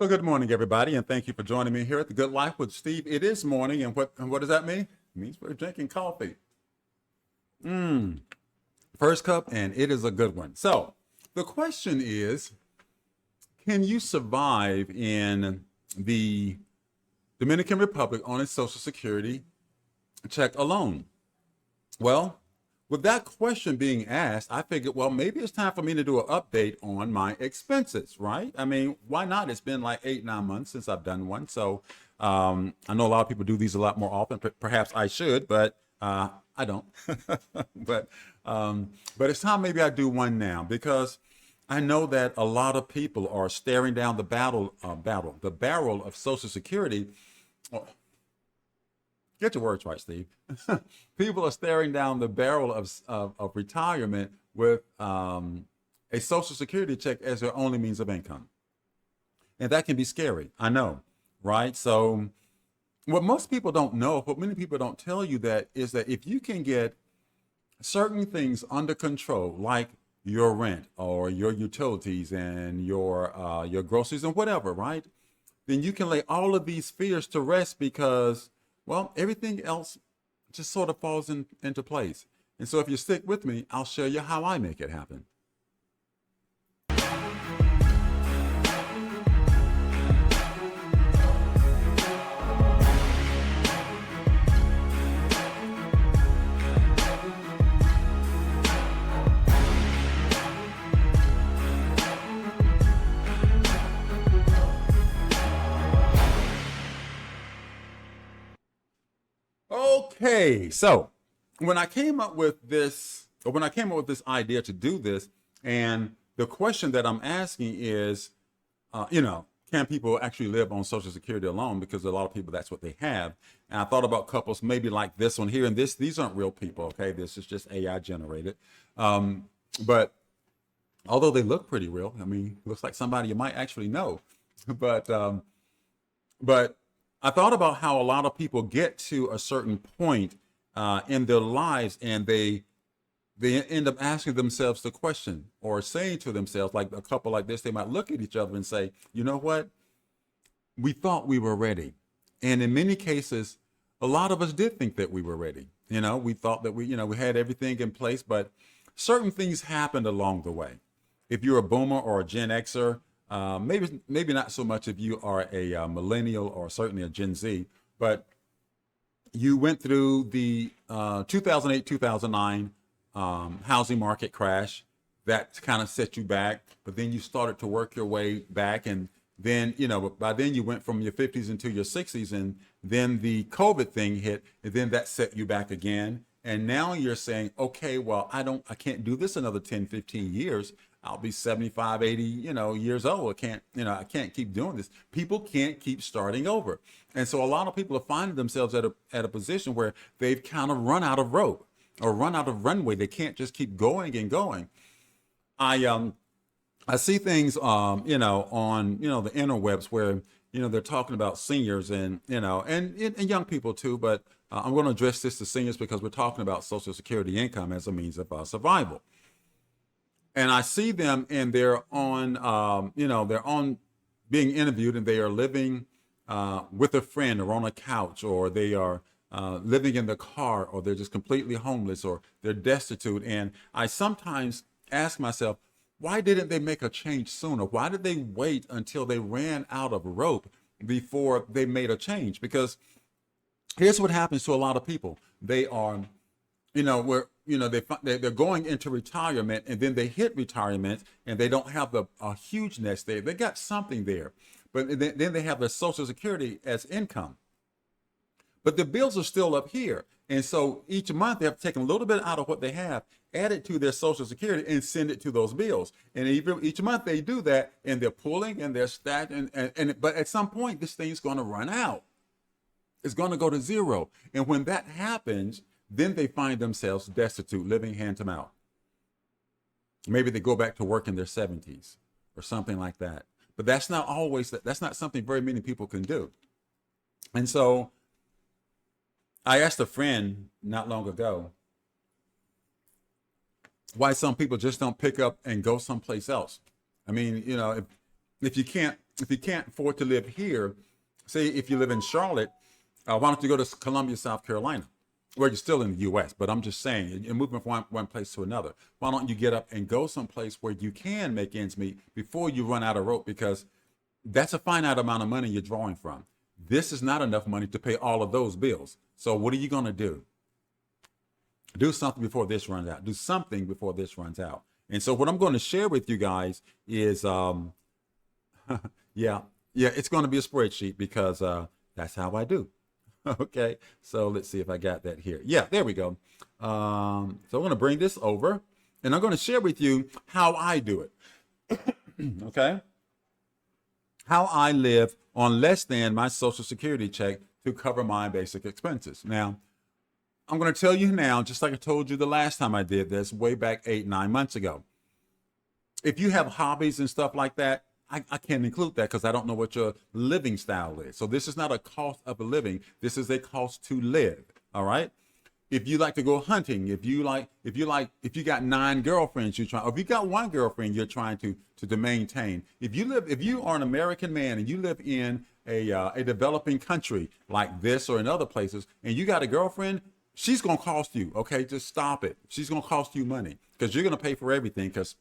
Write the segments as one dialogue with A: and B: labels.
A: So good morning, everybody, and thank you for joining me here at the Good Life with Steve. It is morning, and what does that mean? It means we're drinking coffee. First cup, and it is a good one. So the question is, can you survive in the Dominican Republic on a Social Security check alone? Well, with that question being asked, I figured, well, maybe it's time for me to do an update on my expenses, right? I mean, why not? It's been like 8, 9 months since I've done one. So I know a lot of people do these a lot more often. Perhaps I should, but I don't. but but it's time maybe I do one now because I know that a lot of people are staring down the barrel of Social Security. Oh, get your words right, Steve. People are staring down the barrel of retirement with a Social Security check as their only means of income. And that can be scary. I know, right? So, what most people don't know, what many people don't tell you that is that if you can get certain things under control, like your rent or your utilities and your groceries and whatever, right? Then you can lay all of these fears to rest because, well, everything else just sort of falls into place. And so if you stick with me, I'll show you how I make it happen. Okay, so when I came up with this idea to do this, and the question that I'm asking is, can people actually live on Social Security alone? Because a lot of people, that's what they have. And I thought about couples maybe like this one here, and these aren't real people. Okay, this is just AI generated. But although they look pretty real, I mean, looks like somebody you might actually know. But but I thought about how a lot of people get to a certain point in their lives, and they end up asking themselves the question or saying to themselves, like a couple like this, they might look at each other and say, you know what? We thought we were ready. And in many cases, a lot of us did think that we were ready. We thought that we had everything in place, but certain things happened along the way. If you're a boomer or a Gen Xer, maybe not so much if you are a millennial or certainly a Gen Z, but you went through the 2008, 2009 housing market crash that kind of set you back, but then you started to work your way back. And then, by then you went from your 50s into your 60s, and then the COVID thing hit, and then that set you back again. And now you're saying, okay, well, I can't do this another 10, 15 years. I'll be 75, 80, years old. I can't keep doing this. People can't keep starting over. And so a lot of people are finding themselves at a position where they've kind of run out of rope or run out of runway. They can't just keep going and going. I see things on the interwebs where they're talking about seniors and young people too, but I'm going to address this to seniors because we're talking about Social Security income as a means of survival. And I see them, and they're on being interviewed, and they are living with a friend or on a couch, or they are living in the car, or they're just completely homeless, or they're destitute. And I sometimes ask myself, why didn't they make a change sooner? Why did they wait until they ran out of rope before they made a change? Because here's what happens to a lot of people. They are, where they're going into retirement, and then they hit retirement, and they don't have a huge nest there. They got something there, but then they have their Social Security as income. But the bills are still up here. And so each month they have taken a little bit out of what they have, add it to their Social Security, and send it to those bills. And each month they do that, and they're pulling and they're stacked. But at some point, this thing's going to run out. It's going to go to zero. And when that happens, then they find themselves destitute, living hand to mouth. Maybe they go back to work in their 70s or something like that. But that's not something very many people can do. And so I asked a friend not long ago why some people just don't pick up and go someplace else. I mean, if you can't if you can't afford to live here, say if you live in Charlotte, why don't you go to Columbia, South Carolina? Well, you're still in the U.S., but I'm just saying, you're moving from one place to another. Why don't you get up and go someplace where you can make ends meet before you run out of rope? Because that's a finite amount of money you're drawing from. This is not enough money to pay all of those bills. So what are you going to do? Do something before this runs out. Do something before this runs out. And so what I'm going to share with you guys is, yeah, it's going to be a spreadsheet because that's how I do. Okay, so let's see if I got that here. Yeah, there we go. So I'm going to bring this over, and I'm going to share with you how I do it. Okay, how I live on less than my Social Security check to cover my basic expenses. Now, I'm going to tell you now, just like I told you the last time I did this, way back 8-9 months ago. If you have hobbies and stuff like that, I can't include that because I don't know what your living style is. So this is not a cost of a living. This is a cost to live. All right. If you like to go hunting, if you got 9 girlfriends you're trying, or if you got one girlfriend you're trying to maintain. If you are an American man and you live in a developing country like this or in other places, and you got a girlfriend, she's gonna cost you. Okay, just stop it. She's gonna cost you money because you're gonna pay for everything because.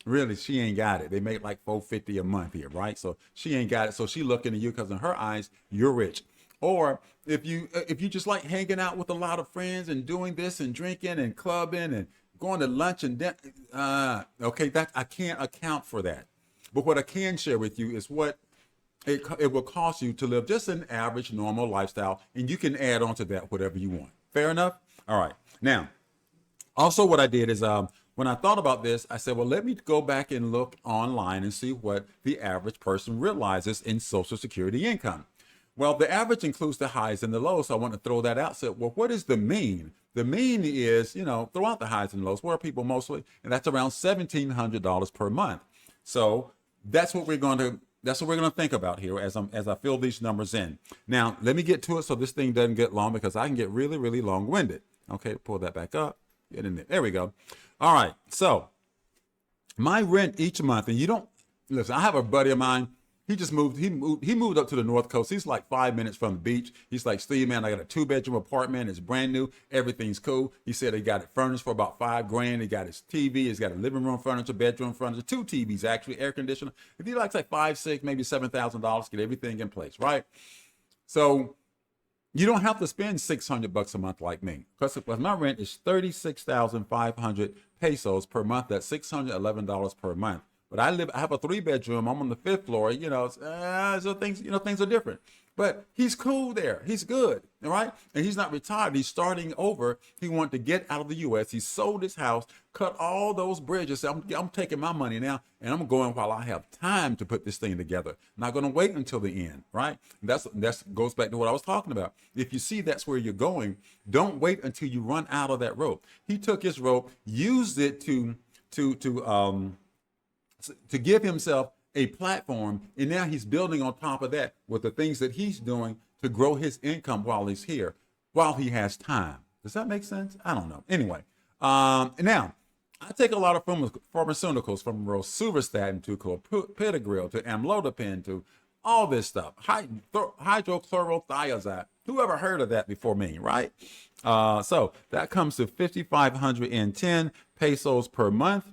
A: Really, she ain't got it. They make like $450 a month here, right? So she ain't got it. So she looking at you because in her eyes, you're rich. Or if you just like hanging out with a lot of friends and doing this and drinking and clubbing and going to lunch and okay, that I can't account for that. But what I can share with you is what it will cost you to live just an average, normal lifestyle, and you can add on to that whatever you want. Fair enough? All right. Now, also what I did is when I thought about this, I said, well, let me go back and look online and see what the average person realizes in Social Security income. Well, the average includes the highs and the lows, so I want to throw that out. So, well, what is the mean? The mean is, throughout the highs and lows, where are people mostly? And that's around $1,700 per month. So that's what we're going to think about here as I fill these numbers in. Now, let me get to it so this thing doesn't get long because I can get really, really long-winded. Okay, pull that back up. Get in there. There we go. All right. So my rent each month, and you don't listen. I have a buddy of mine. He just moved. He moved up to the North Coast. He's like 5 minutes from the beach. He's like, Steve, man, I got a 2-bedroom apartment. It's brand new. Everything's cool. He said he got it furnished for about $5,000. He got his TV. He's got a living room furniture, bedroom furniture, 2 TVs actually, air conditioner. If he likes like $5, $6, maybe $7,000, get everything in place, right? So you don't have to spend $600 a month like me, because my rent is 36,500 pesos per month. That's $611 per month. But I have a 3-bedroom. I'm on the 5th floor. So things are different. But he's cool there. He's good, all right? And he's not retired. He's starting over. He wanted to get out of the U.S. He sold his house, cut all those bridges. I'm taking my money now, and I'm going while I have time to put this thing together. I'm not going to wait until the end, right? That goes back to what I was talking about. If you see that's where you're going, don't wait until you run out of that rope. He took his rope, used it to give himself a platform, and now he's building on top of that with the things that he's doing to grow his income while he's here, while he has time. Does that make sense? I don't know. Anyway, now I take a lot of pharmaceuticals, from rosuvastatin to clopidogrel to amlodipine to all this stuff, hydrochlorothiazide. Whoever heard of that before me, right? So that comes to 5,510 pesos per month.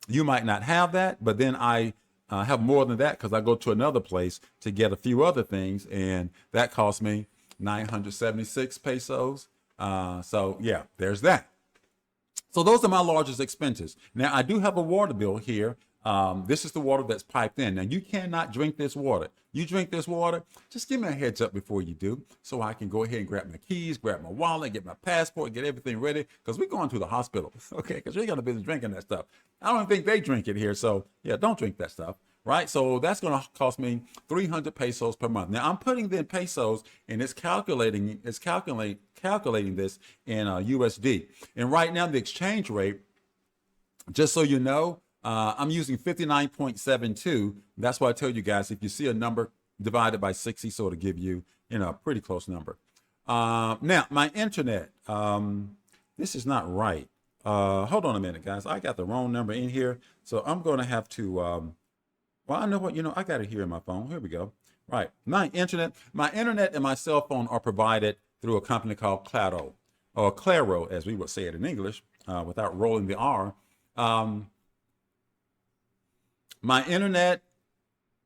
A: You might not have that, but then I have more than that because I go to another place to get a few other things, and that costs me 976 pesos. So yeah, there's that. So those are my largest expenses. Now I do have a water bill here. This is the water that's piped in. Now you cannot drink this water. You drink this water, just give me a heads up before you do, so I can go ahead and grab my keys, grab my wallet, get my passport, get everything ready, because we're going to the hospital, okay? Because we're going to be drinking that stuff. I don't think they drink it here, so yeah, don't drink that stuff, right? So that's going to cost me 300 pesos per month. Now I'm putting in pesos, and it's calculating this in USD. And right now the exchange rate, just so you know, I'm using 59.72. That's why I tell you guys, if you see a number divided by 60, so it'll give you, a pretty close number. Now, my internet, this is not right. Hold on a minute, guys. I got the wrong number in here. So I'm going to have to, Well, I know what, I got it here in my phone. Here we go. Right. My internet and my cell phone are provided through a company called Claro, or Claro, as we would say it in English, without rolling the R. Um, my internet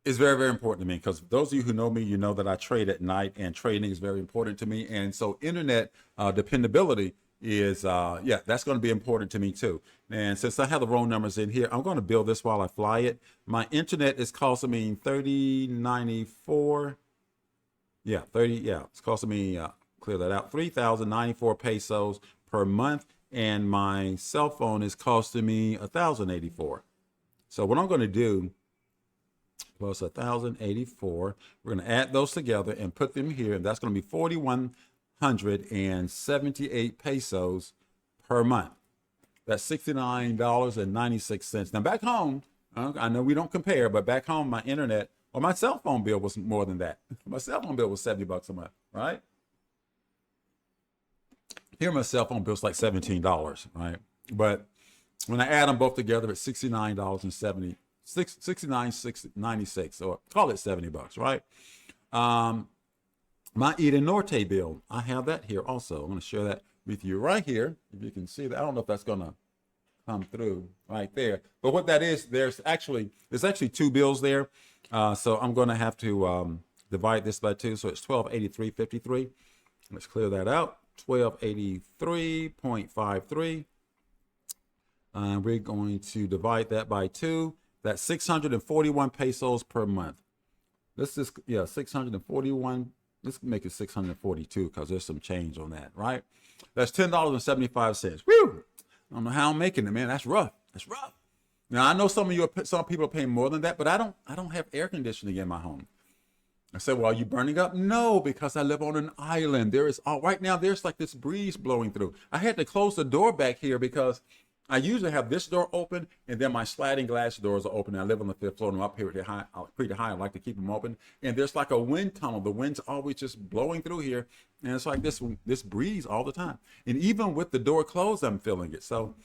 A: is very, very important to me because those of you who know me, you know that I trade at night, and trading is very important to me. And so internet dependability is, yeah, that's going to be important to me too. And since I have the wrong numbers in here, I'm going to build this while I fly it. My internet is costing me 30.94. Yeah, 30. Yeah, it's costing me, clear that out, 3,094 pesos per month. And my cell phone is costing me 1,084. So what I'm going to do, plus 1,084. We're going to add those together and put them here, and that's going to be 4,178 pesos per month. That's $69.96. Now back home, I know we don't compare, but back home, my internet or my cell phone bill was more than that. My cell phone bill was $70 a month, right? Here, my cell phone bill's like $17, right? But when I add them both together, it's $69.96, or call it $70, right? My Ida Norte bill, I have that here also. I'm going to share that with you right here. If you can see that, I don't know if that's going to come through right there. But what that is, there's actually two bills there. So I'm going to have to divide this by two. So it's 1283.53. Let's clear that out. 1283.53. We're going to divide that by two. That's 641 pesos per month. Let's just, 641. Let's make it 642 because there's some change on that, right? That's $10.75. Woo! I don't know how I'm making it, man. That's rough. That's rough. Now I know some people are paying more than that, but I don't have air conditioning in my home. I said, well, are you burning up? No, because I live on an island. Right now there's like this breeze blowing through. I had to close the door back here because I usually have this door open, and then my sliding glass doors are open. I live on the 5th floor, and I'm up here pretty high. I like to keep them open. And there's like a wind tunnel. The wind's always just blowing through here, and it's like this breeze all the time. And even with the door closed, I'm feeling it. So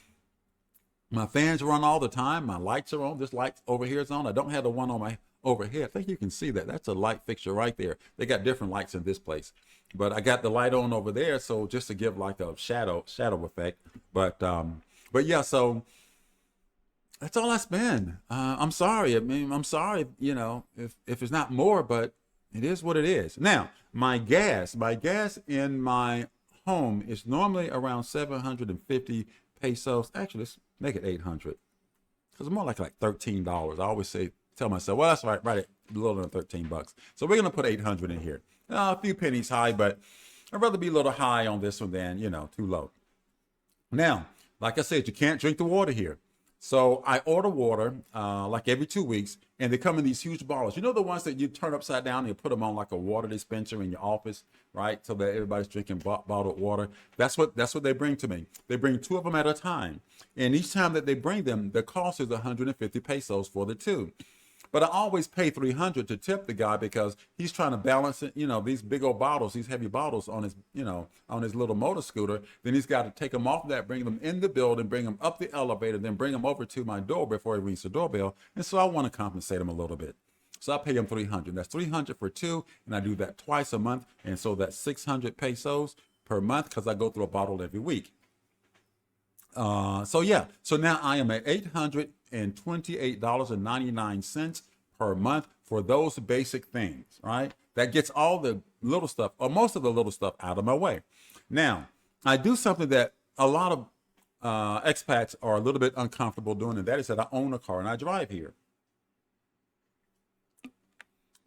A: my fans run all the time. My lights are on. This light over here is on. I don't have the one on my overhead. I think you can see that. That's a light fixture right there. They got different lights in this place, but I got the light on over there, so just to give like a shadow effect. But yeah, so that's all I spend. I'm sorry. I'm sorry, if it's not more, but it is what it is. Now, my gas in my home is normally around 750 pesos. Actually, let's make it 800 because it's more like $13. I always tell myself, well, that's right at a little under $13. So we're gonna put 800 in here. A few pennies high, but I'd rather be a little high on this one than too low. Now, like I said, you can't drink the water here. So I order water like every 2 weeks, and they come in these huge bottles. You know, the ones that you turn upside down and you put them on like a water dispenser in your office, right? So that everybody's drinking bottled water. That's what they bring to me. They bring two of them at a time. And each time that they bring them, the cost is 150 pesos for the two. But I always pay 300 to tip the guy because he's trying to balance it, these big old bottles, these heavy bottles on his, on his little motor scooter. Then he's got to take them off that, bring them in the building, bring them up the elevator, then bring them over to my door before he rings the doorbell. And so I want to compensate him a little bit. So I pay him 300. That's 300 for two, and I do that twice a month. And so that's 600 pesos per month because I go through a bottle every week. So now I am at $828.99 per month for those basic things, right? That gets all the little stuff, or most of the little stuff, out of my way. Now, I do something that a lot of expats are a little bit uncomfortable doing, and that is that I own a car and I drive here.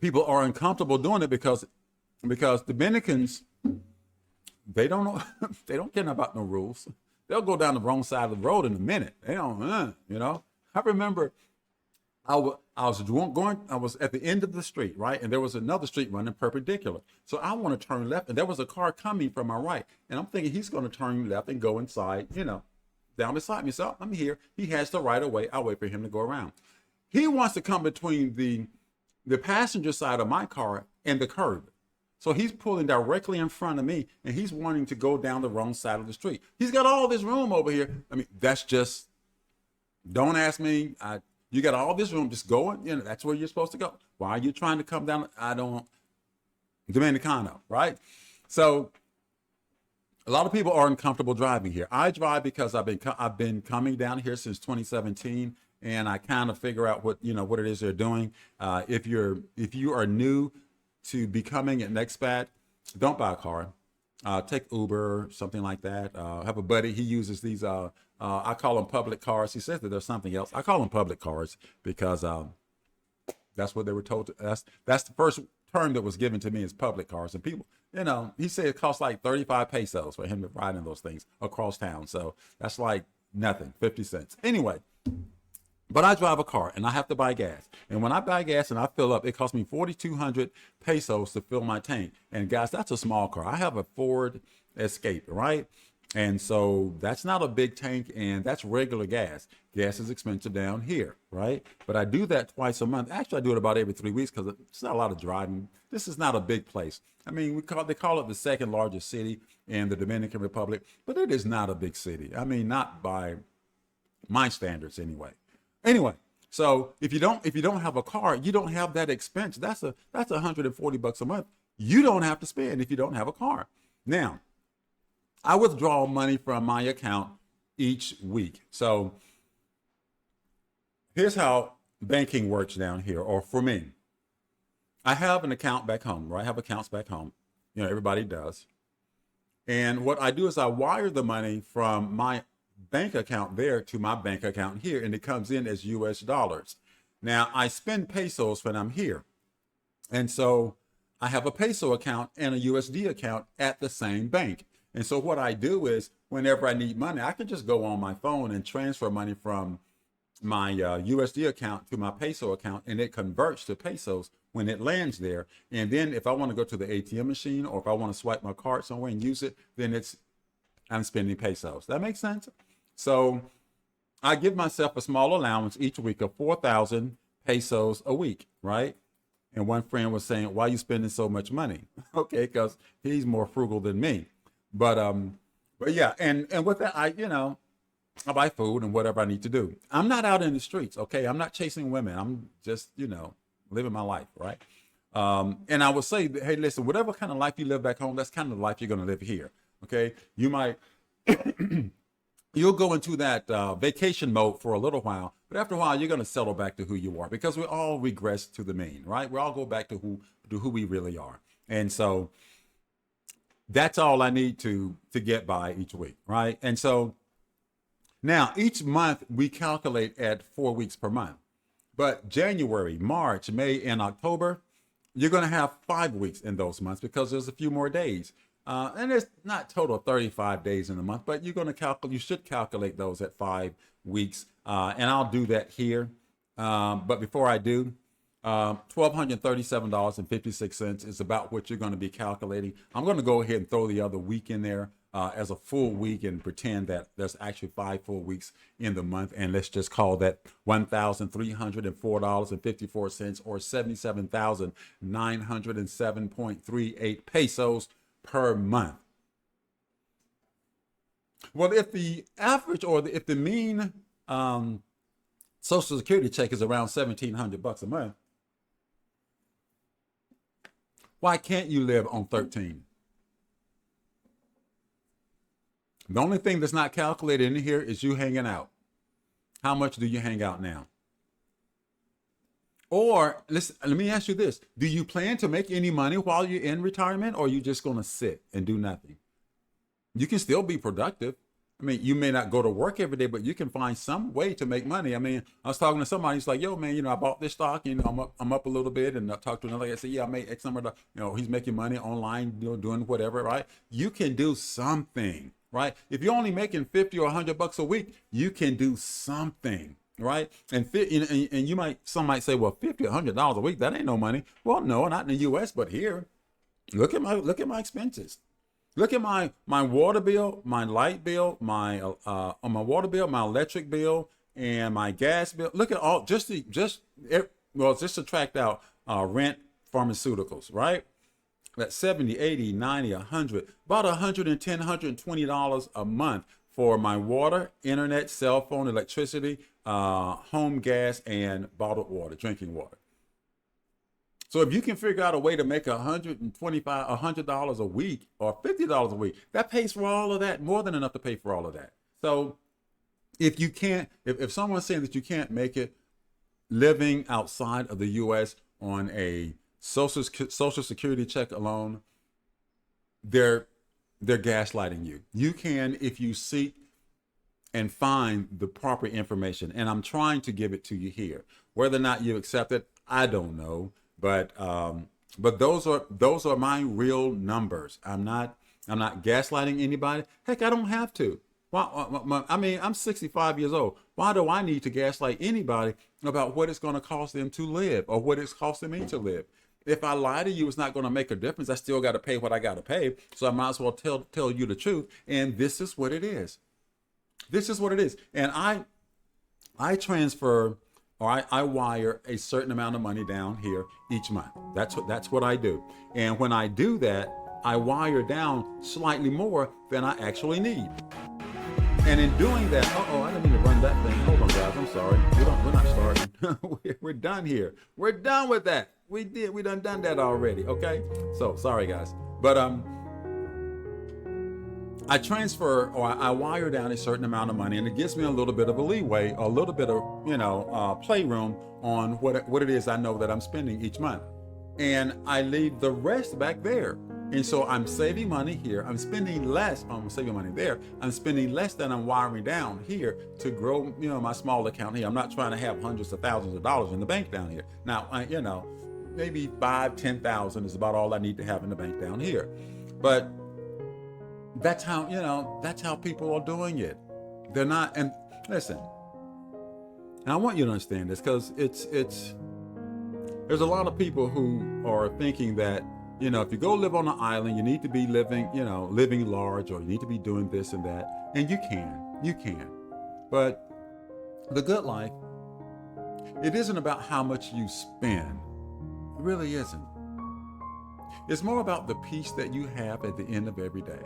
A: People are uncomfortable doing it because Dominicans, they don't know, they don't care about no rules. They'll go down the wrong side of the road in a minute. They don't, I remember I was at the end of the street, right? And there was another street running perpendicular. So I want to turn left, and there was a car coming from my right. And I'm thinking he's going to turn left and go inside, down beside me. So I'm here. He has the right of way. I wait for him to go around. He wants to come between the passenger side of my car and the curb. So he's pulling directly in front of me, and he's wanting to go down the wrong side of the street. He's got all this room over here. I mean, that's just, don't ask me. You got all this room just going, that's where you're supposed to go. Why are you trying to come down? I don't, Dominicano, right? So a lot of people are uncomfortable driving here. I drive because I've been coming down here since 2017, and I kind of figure out what it is they're doing. If you are new to becoming an expat, don't buy a car. Take Uber, something like that. I have a buddy. He uses these. I call them public cars. He says that there's something else. I call them public cars because that's what they were told. That's the first term that was given to me is public cars. And people, he said it costs like 35 pesos for him to ride in those things across town. So that's like nothing, 50 cents. Anyway, but I drive a car and I have to buy gas. And when I buy gas and I fill up, it costs me 4,200 pesos to fill my tank. And guys, that's a small car. I have a Ford Escape, right? And so that's not a big tank, and that's regular gas. Gas is expensive down here, right? But I do that twice a month. Actually, I do it about every 3 weeks because it's not a lot of driving. This is not a big place. I mean, they call it the second largest city in the Dominican Republic, but it is not a big city. I mean, not by my standards anyway. Anyway, so if you don't have a car, you don't have that expense. That's $140 a month. You don't have to spend if you don't have a car. Now, I withdraw money from my account each week. So here's how banking works down here, or for me. I have an account back home, right? I have accounts back home. Everybody does. And what I do is I wire the money from my bank account there to my bank account here, and it comes in as US dollars. Now, I spend pesos when I'm here. And so I have a peso account and a USD account at the same bank. And so what I do is whenever I need money, I can just go on my phone and transfer money from my USD account to my peso account, and it converts to pesos when it lands there. And then if I want to go to the ATM machine, or if I want to swipe my card somewhere and use it, then I'm spending pesos. That makes sense? So I give myself a small allowance each week of 4,000 pesos a week, right? And one friend was saying, why are you spending so much money? Okay, because he's more frugal than me. But yeah, and with that, I buy food and whatever I need to do. I'm not out in the streets, okay? I'm not chasing women. I'm just, living my life, right? And I would say, hey, listen, whatever kind of life you live back home, that's kind of the life you're going to live here, okay? You might, you'll go into that vacation mode for a little while, but after a while, you're going to settle back to who you are, because we all regress to the mean, right? We all go back to who we really are. And so that's all I need to get by each week, right? And so now each month we calculate at 4 weeks per month. But January, March, May, and October, you're going to have 5 weeks in those months because there's a few more days. And there's not total 35 days in a month, but you should calculate those at 5 weeks. And I'll do that here. But before I do, $1,237.56 is about what you're going to be calculating. I'm going to go ahead and throw the other week in there as a full week and pretend that there's actually 5 full weeks in the month. And let's just call that $1,304.54 or 77,907.38 pesos per month. Well, if the average if the mean Social Security check is around $1,700 a month, why can't you live on 13? The only thing that's not calculated in here is you hanging out. How much do you hang out now? Or listen, let me ask you this. Do you plan to make any money while you're in retirement, or are you just going to sit and do nothing? You can still be productive. I mean, you may not go to work every day, but you can find some way to make money. I mean, I was talking to somebody, he's like, yo, man, I bought this stock, I'm up a little bit. And I talked to another guy, I said, yeah, I made X number of, he's making money online, doing whatever, right? You can do something, right? If you're only making 50 or $100 a week, you can do something, right? And some might say, well, $50 or $100 a week, that ain't no money. Well, no, not in the US, but here, look at my expenses. Look at my water bill, my light bill, my water bill, my electric bill, and my gas bill. Look at all just subtract out rent, pharmaceuticals, right? That's 70, 80, 90, 100, about $110, $120 a month for my water, internet, cell phone, electricity, home gas, and bottled water, drinking water. So if you can figure out a way to make $100 a week or $50 a week, that pays for all of that, more than enough to pay for all of that. So if you can't, if someone's saying that you can't make it living outside of the U.S. on a social security check alone, they're gaslighting you. You can, if you seek and find the proper information, and I'm trying to give it to you here. Whether or not you accept it, I don't know. But those are my real numbers. I'm not gaslighting anybody. Heck, I don't have to. I mean, I'm 65 years old. Why do I need to gaslight anybody about what it's going to cost them to live or what it's costing me to live? If I lie to you, it's not going to make a difference. I still got to pay what I got to pay. So I might as well tell you the truth. And this is what it is. This is what it is. And I transfer, or I wire a certain amount of money down here each month. That's what I do. And when I do that, I wire down slightly more than I actually need. And in doing that, I didn't mean to run that thing. Hold on, guys. I'm sorry. We're not starting. We're done here. We're done with that. We done that already. Okay. So sorry, guys. But I transfer, or I wire down a certain amount of money, and it gives me a little bit of a leeway, a little bit of playroom on what it is I know that I'm spending each month, and I leave the rest back there. And so I'm saving money here. I'm spending less. I'm saving money there. I'm spending less than I'm wiring down here to grow, my small account here. I'm not trying to have hundreds of thousands of dollars in the bank down here. Now, maybe 5,000-10,000 is about all I need to have in the bank down here. But that's how people are doing it. They're not. And listen, and I want you to understand this, because there's a lot of people who are thinking that, if you go live on an island, you need to be living large, or you need to be doing this and that. And you can. But the good life, it isn't about how much you spend. It really isn't. It's more about the peace that you have at the end of every day.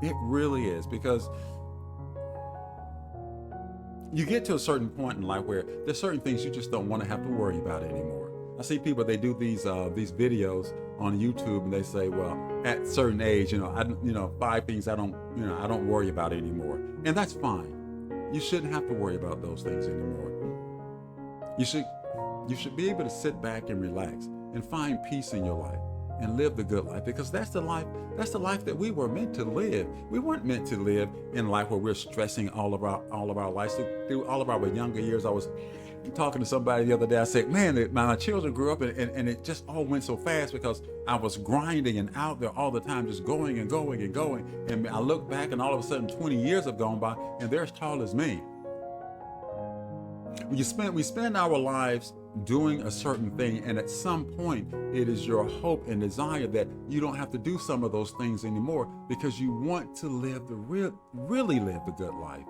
A: It really is, because you get to a certain point in life where there's certain things you just don't want to have to worry about anymore. I see people, they do these videos on YouTube, and they say, well, at a certain age, 5 things I don't worry about anymore. And that's fine. You shouldn't have to worry about those things anymore. You should be able to sit back and relax and find peace in your life and live the good life, because that's the life that we were meant to live. We weren't meant to live in life where we're stressing all of our lives. Through all of our younger years, I was talking to somebody the other day. I said, man, my children grew up and it just all went so fast because I was grinding and out there all the time, just going and going and going. And I look back, and all of a sudden 20 years have gone by, and they're as tall as me. We spend our lives doing a certain thing, and at some point it is your hope and desire that you don't have to do some of those things anymore, because you want to live really live the good life.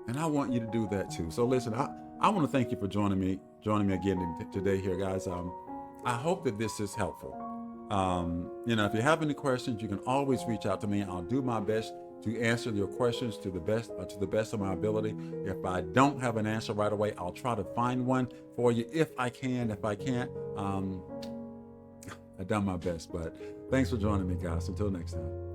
A: And I want you to do that too. So listen, I want to thank you for joining me again today here, guys. I hope that this is helpful. If you have any questions, you can always reach out to me. I'll do my best to answer your questions to the best of my ability. If I don't have an answer right away, I'll try to find one for you if I can. If I can't, I've done my best. But thanks for joining me, guys. Until next time.